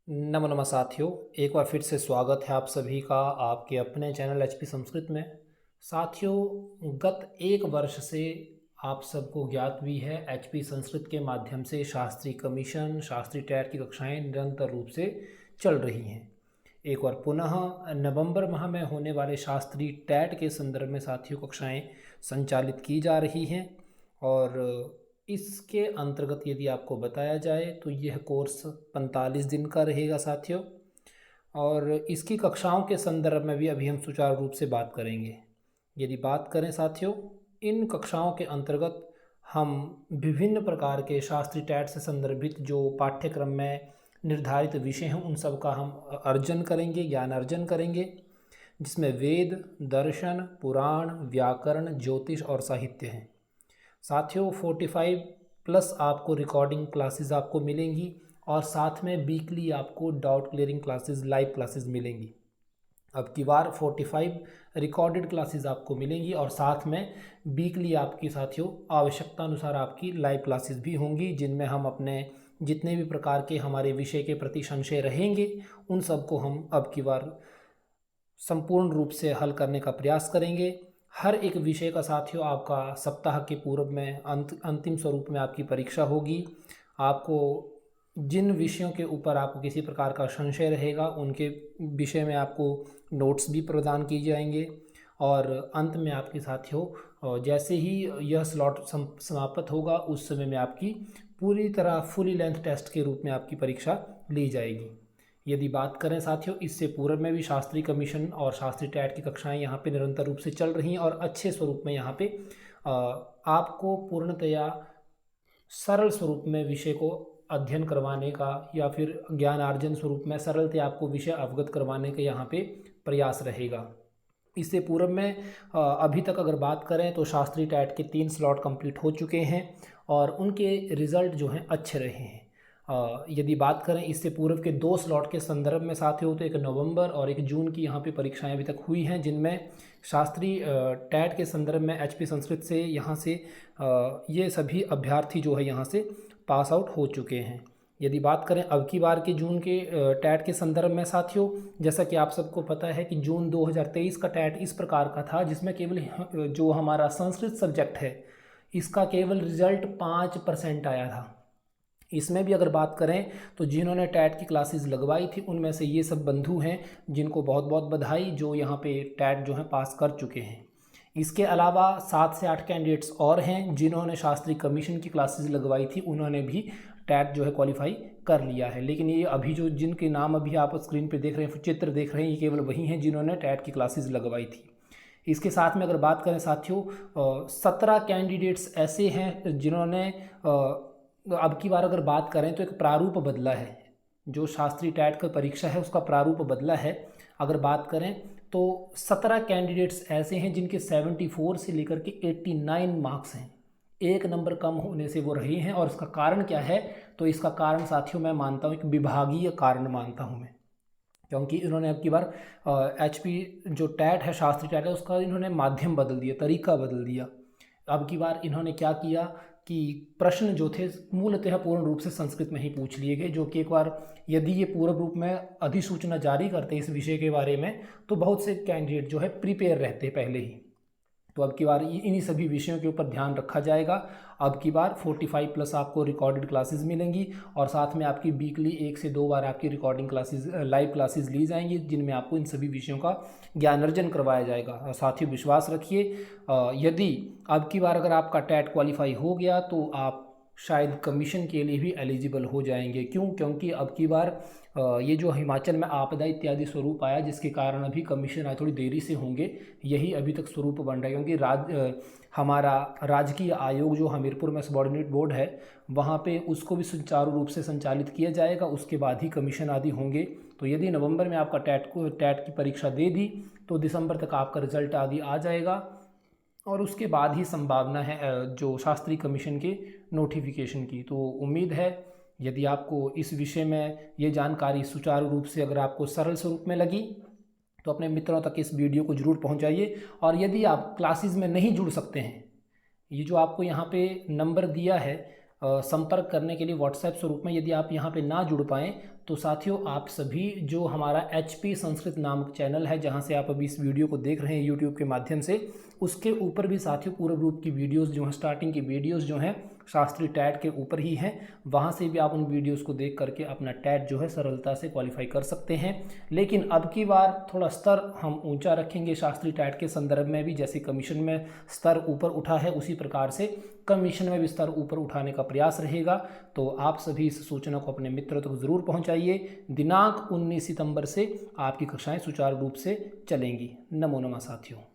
नमो नमः साथियों, एक बार फिर से स्वागत है आप सभी का आपके अपने चैनल एचपी संस्कृत में। साथियों, गत एक वर्ष से आप सबको ज्ञात भी है एचपी संस्कृत के माध्यम से शास्त्री कमीशन, शास्त्री टैट की कक्षाएं निरंतर रूप से चल रही हैं। एक बार पुनः नवंबर माह में होने वाले शास्त्री टैट के संदर्भ में साथियों कक्षाएं संचालित की जा रही हैं और इसके अंतर्गत यदि आपको बताया जाए तो यह कोर्स 45 दिन का रहेगा साथियों। और इसकी कक्षाओं के संदर्भ में भी अभी हम सुचारू रूप से बात करेंगे। यदि बात करें साथियों, इन कक्षाओं के अंतर्गत हम विभिन्न प्रकार के शास्त्री टैट से संदर्भित जो पाठ्यक्रम में निर्धारित विषय हैं उन सब का हम अर्जन करेंगे, ज्ञान अर्जन करेंगे, जिसमें वेद, दर्शन, पुराण, व्याकरण, ज्योतिष और साहित्य हैं। साथियों 45 प्लस आपको रिकॉर्डिंग क्लासेस आपको मिलेंगी और साथ में वीकली आपको doubt clearing classes, live classes मिलेंगी। अब की बार 45 रिकॉर्डेड क्लासेस आपको मिलेंगी और साथ में वीकली आपकी साथियों आवश्यकता अनुसार आपकी लाइव क्लासेस भी होंगी, जिनमें हम अपने जितने भी प्रकार के हमारे विषय के प्रति संशय रहेंगे उन सबको हम अब की बार संपूर्ण रूप से हल करने का प्रयास करेंगे। हर एक विषय का साथियों आपका सप्ताह के पूर्व में अंतिम स्वरूप में आपकी परीक्षा होगी। आपको जिन विषयों के ऊपर आपको किसी प्रकार का संशय रहेगा उनके विषय में आपको नोट्स भी प्रदान किए जाएंगे और अंत में आपके साथियों जैसे ही यह स्लॉट समाप्त होगा उस समय में आपकी पूरी तरह फुली लेंथ टेस्ट के रूप में आपकी परीक्षा ली जाएगी। यदि बात करें साथियों, इससे पूर्व में भी शास्त्री कमीशन और शास्त्री टैट की कक्षाएं यहाँ पे निरंतर रूप से चल रही हैं और अच्छे स्वरूप में यहाँ पे आपको पूर्णतया सरल स्वरूप में विषय को अध्ययन करवाने का या फिर ज्ञानार्जन स्वरूप में सरलता आपको विषय अवगत करवाने का यहाँ पे प्रयास रहेगा। इससे पूर्व में अभी तक अगर बात करें तो शास्त्री टैट के 3 स्लॉट कंप्लीट हो चुके हैं और उनके रिज़ल्ट जो हैं अच्छे रहे हैं। यदि बात करें इससे पूर्व के 2 स्लॉट के संदर्भ में साथियों, तो एक नवंबर और एक जून की यहाँ पे परीक्षाएं अभी तक हुई हैं, जिनमें शास्त्री टैट के संदर्भ में एचपी संस्कृत से यहाँ से ये सभी अभ्यर्थी जो है यहाँ से पास आउट हो चुके हैं। यदि बात करें अब की बार के जून के टैट के संदर्भ में साथियों, जैसा कि आप सबको पता है कि जून 2023 का टैट इस प्रकार का था जिसमें केवल जो हमारा संस्कृत सब्जेक्ट है इसका केवल रिजल्ट 5% आया था। इसमें भी अगर बात करें तो जिन्होंने टैट की क्लासेस लगवाई थी उनमें से ये सब बंधु हैं जिनको बहुत बहुत बधाई, जो यहाँ पे टैट जो है पास कर चुके हैं। इसके अलावा 7 से 8 कैंडिडेट्स और हैं जिन्होंने शास्त्री कमीशन की क्लासेस लगवाई थी, उन्होंने भी टैट जो है क्वालिफाई कर लिया है। लेकिन ये अभी जो जिनके नाम अभी आप स्क्रीन पे देख रहे हैं, चित्र देख रहे हैं, ये केवल वही हैं जिन्होंने टैट की क्लासेस लगवाई थी। इसके साथ में अगर बात करें साथियों, 17 कैंडिडेट्स ऐसे हैं जिन्होंने अब की बार अगर बात करें तो एक प्रारूप बदला है, जो शास्त्री टैट का परीक्षा है उसका प्रारूप बदला है। अगर बात करें तो 17 कैंडिडेट्स ऐसे हैं जिनके 74 से लेकर के 89 मार्क्स हैं, 1 नंबर कम होने से वो रहे हैं। और इसका कारण क्या है, तो इसका कारण साथियों मैं मानता हूँ एक विभागीय कारण मानता हूँ मैं, क्योंकि इन्होंने अब की बार एचपी जो टैट है, शास्त्री टैट है, उसका इन्होंने माध्यम बदल दिया, तरीका बदल दिया। अब की बार इन्होंने क्या किया कि प्रश्न जो थे मूलतः पूर्ण रूप से संस्कृत में ही पूछ लिए गए, जो कि एक बार यदि ये पूर्ण रूप में अधिसूचना जारी करते इस विषय के बारे में तो बहुत से कैंडिडेट जो है प्रिपेयर रहते पहले ही। तो अब की बार इन्हीं सभी विषयों के ऊपर ध्यान रखा जाएगा। अब की बार 45 प्लस आपको रिकॉर्डेड क्लासेस मिलेंगी और साथ में आपकी वीकली 1 से 2 बार आपकी रिकॉर्डिंग क्लासेस, लाइव क्लासेस ली जाएंगी, जिनमें आपको इन सभी विषयों का ज्ञान अर्जन करवाया जाएगा। साथियों विश्वास रखिए, यदि अब की बार अगर आपका टैट क्वालिफाई हो गया तो आप शायद कमीशन के लिए भी एलिजिबल हो जाएंगे। क्यों? क्योंकि अब की बार ये जो हिमाचल में आपदा इत्यादि स्वरूप आया, जिसके कारण अभी कमीशन आए थोड़ी देरी से होंगे, यही अभी तक स्वरूप बन रहा है। क्योंकि हमारा राजकीय आयोग जो हमीरपुर में सबॉर्डिनेट बोर्ड है, वहाँ पे उसको भी सुचारू रूप से संचालित किया जाएगा, उसके बाद ही कमीशन आदि होंगे। तो यदि नवंबर में आपका टैट की परीक्षा दे दी तो दिसंबर तक आपका रिजल्ट आदि आ जाएगा और उसके बाद ही संभावना है जो शास्त्री कमीशन के नोटिफिकेशन की। तो उम्मीद है यदि आपको इस विषय में ये जानकारी सुचारू रूप से अगर आपको सरल स्वरूप में लगी तो अपने मित्रों तक इस वीडियो को जरूर पहुंचाइए। और यदि आप क्लासेस में नहीं जुड़ सकते हैं, ये जो आपको यहाँ पे नंबर दिया है संपर्क करने के लिए व्हाट्सएप स्वरूप में यदि आप यहाँ पे ना जुड़ पाएँ तो साथियों आप सभी जो हमारा HP संस्कृत नामक चैनल है जहाँ से आप अभी इस वीडियो को देख रहे हैं यूट्यूब के माध्यम से, उसके ऊपर भी साथियों पूर्व रूप की वीडियोस जो हैं, स्टार्टिंग की वीडियोस जो हैं शास्त्री टैट के ऊपर ही हैं, वहाँ से भी आप उन वीडियोस को देख करके अपना टैट जो है सरलता से क्वालिफाई कर सकते हैं। लेकिन अब की बार थोड़ा स्तर हम ऊंचा रखेंगे शास्त्री टैट के संदर्भ में भी, जैसे कमीशन में स्तर ऊपर उठा है उसी प्रकार से कमीशन में भी स्तर ऊपर उठाने का प्रयास रहेगा। तो आप सभी इस सूचना को अपने मित्रों तक ज़रूर पहुंचाइए। दिनांक 19 सितंबर से आपकी कक्षाएं सुचारू रूप से चलेंगी। नमो नमः साथियों।